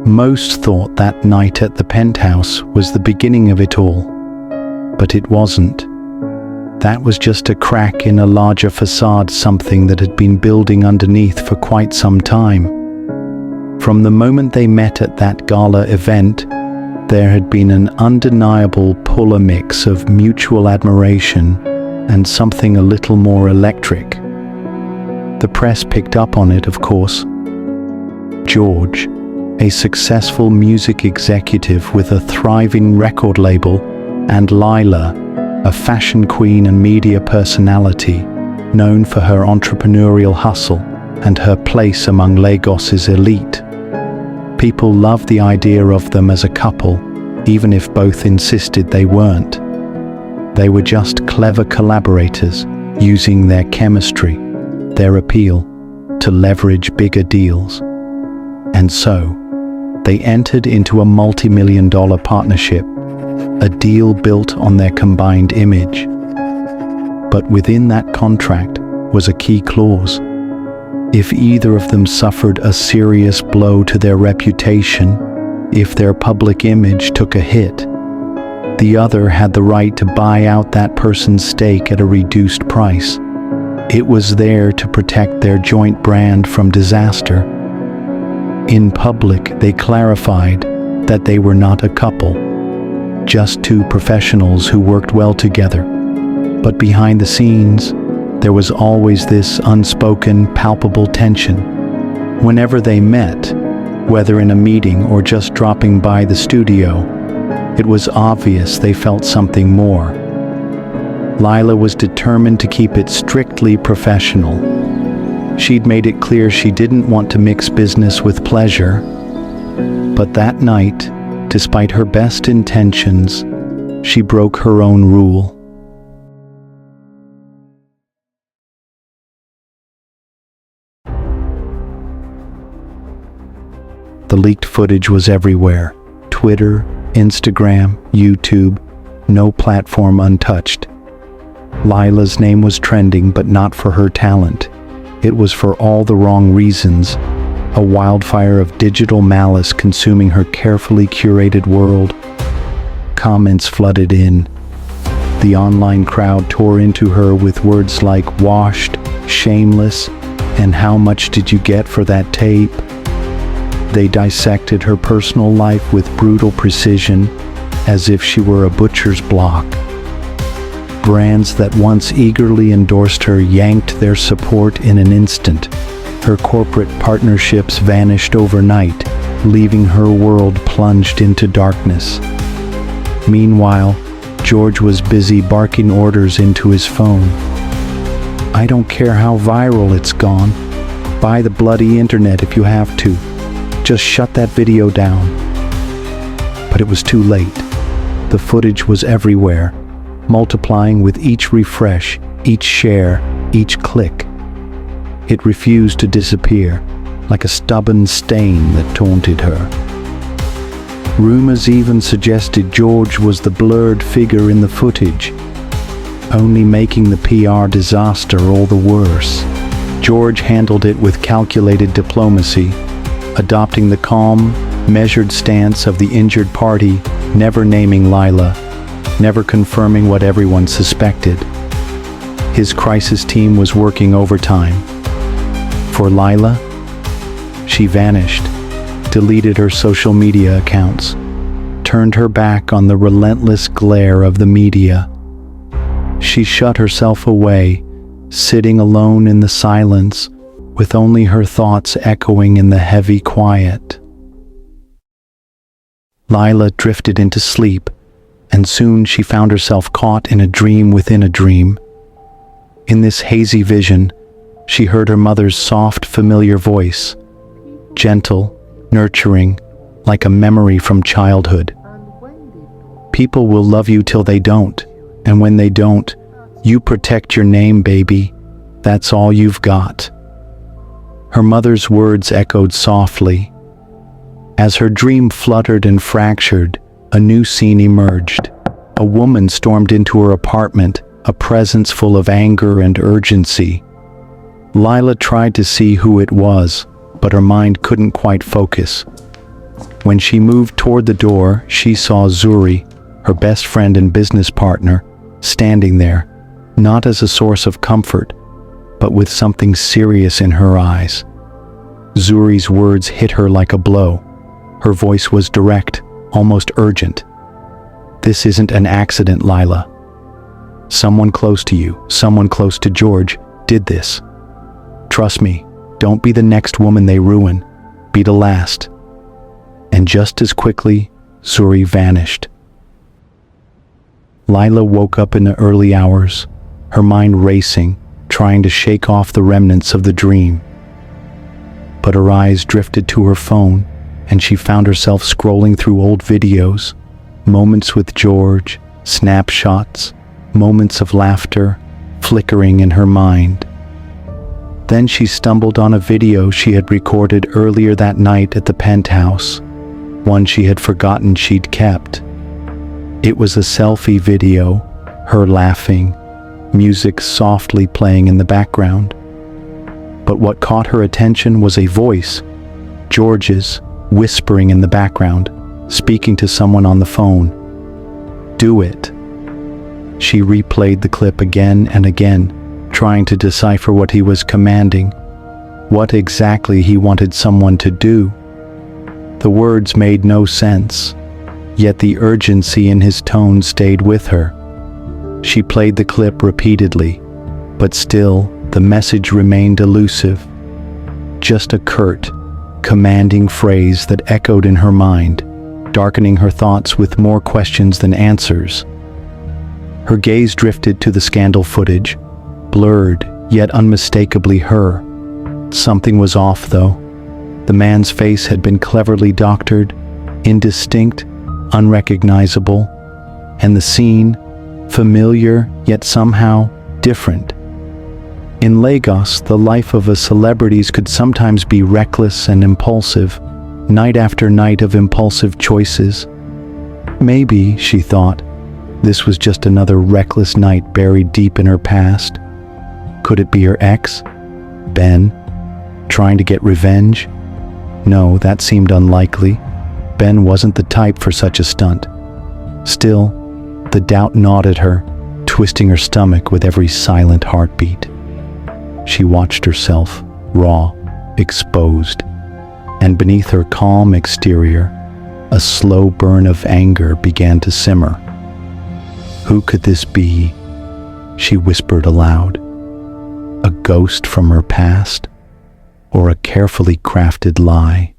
Most thought that night at the penthouse was the beginning of it all, but it wasn't. That was just a crack in a larger facade, something that had been building underneath for quite some time. From the moment they met at that gala event, there had been an undeniable polar mix of mutual admiration and something a little more electric. The press picked up on it, of course. George, a successful music executive with a thriving record label, and Lyla, a fashion queen and media personality, known for her entrepreneurial hustle and her place among Lagos's elite. People loved the idea of them as a couple, even if both insisted they weren't. They were just clever collaborators, using their chemistry, their appeal, to leverage bigger deals. And so, they entered into a multi-million-dollar partnership, a deal built on their combined image. But within that contract was a key clause. If either of them suffered a serious blow to their reputation, if their public image took a hit, the other had the right to buy out that person's stake at a reduced price. It was there to protect their joint brand from disaster. In public, they clarified that they were not a couple, just two professionals who worked well together. But behind the scenes, there was always this unspoken, palpable tension. Whenever they met, whether in a meeting or just dropping by the studio, it was obvious they felt something more. Lyla was determined to keep it strictly professional. She'd made it clear she didn't want to mix business with pleasure. But that night, despite her best intentions, she broke her own rule. The leaked footage was everywhere. Twitter, Instagram, YouTube, no platform untouched. Lyla's name was trending, but not for her talent. It was for all the wrong reasons. A wildfire of digital malice consuming her carefully curated world. Comments flooded in. The online crowd tore into her with words like washed, shameless, and how much did you get for that tape? They dissected her personal life with brutal precision, as if she were a butcher's block. Brands that once eagerly endorsed her yanked their support in an instant. Her corporate partnerships vanished overnight, leaving her world plunged into darkness. Meanwhile, George was busy barking orders into his phone. "I don't care how viral it's gone. Buy the bloody internet if you have to. Just shut that video down." But it was too late. The footage was everywhere, multiplying with each refresh, each share, each click. It refused to disappear, like a stubborn stain that taunted her. Rumors even suggested George was the blurred figure in the footage, only making the PR disaster all the worse. George handled it with calculated diplomacy, adopting the calm, measured stance of the injured party, never naming Lyla, never confirming what everyone suspected. His crisis team was working overtime. For Lyla, she vanished, deleted her social media accounts, turned her back on the relentless glare of the media. She shut herself away, sitting alone in the silence, with only her thoughts echoing in the heavy quiet. Lyla drifted into sleep, and soon she found herself caught in a dream within a dream. In this hazy vision, she heard her mother's soft, familiar voice, gentle, nurturing, like a memory from childhood. "People will love you till they don't, and when they don't, you protect your name, baby. That's all you've got." Her mother's words echoed softly. As her dream fluttered and fractured, a new scene emerged. A woman stormed into her apartment, a presence full of anger and urgency. Lyla tried to see who it was, but her mind couldn't quite focus. When she moved toward the door, she saw Zuri, her best friend and business partner, standing there, not as a source of comfort, but with something serious in her eyes. Zuri's words hit her like a blow. Her voice was direct, almost urgent. "This isn't an accident, Lyla. Someone close to you, someone close to George, did this. Trust me, don't be the next woman they ruin. Be the last." And just as quickly, Zuri vanished. Lyla woke up in the early hours, her mind racing, trying to shake off the remnants of the dream. But her eyes drifted to her phone, and she found herself scrolling through old videos, moments with George, snapshots, moments of laughter, flickering in her mind. Then she stumbled on a video she had recorded earlier that night at the penthouse, one she had forgotten she'd kept. It was a selfie video, her laughing, music softly playing in the background. But what caught her attention was a voice, George's, whispering in the background, speaking to someone on the phone. "Do it." She replayed the clip again and again, trying to decipher what he was commanding, what exactly he wanted someone to do. The words made no sense, yet the urgency in his tone stayed with her. She played the clip repeatedly, but still the message remained elusive. Just a curt, commanding phrase that echoed in her mind, darkening her thoughts with more questions than answers. Her gaze drifted to the scandal footage, blurred yet unmistakably her. Something was off, though. The man's face had been cleverly doctored, indistinct, unrecognizable, and the scene, familiar yet somehow different. In Lagos, the life of a celebrity could sometimes be reckless and impulsive, night after night of impulsive choices. Maybe, she thought, this was just another reckless night buried deep in her past. Could it be her ex, Ben, trying to get revenge? No, that seemed unlikely. Ben wasn't the type for such a stunt. Still, the doubt gnawed at her, twisting her stomach with every silent heartbeat. She watched herself, raw, exposed, and beneath her calm exterior, a slow burn of anger began to simmer. Who could this be? She whispered aloud. A ghost from her past, or a carefully crafted lie?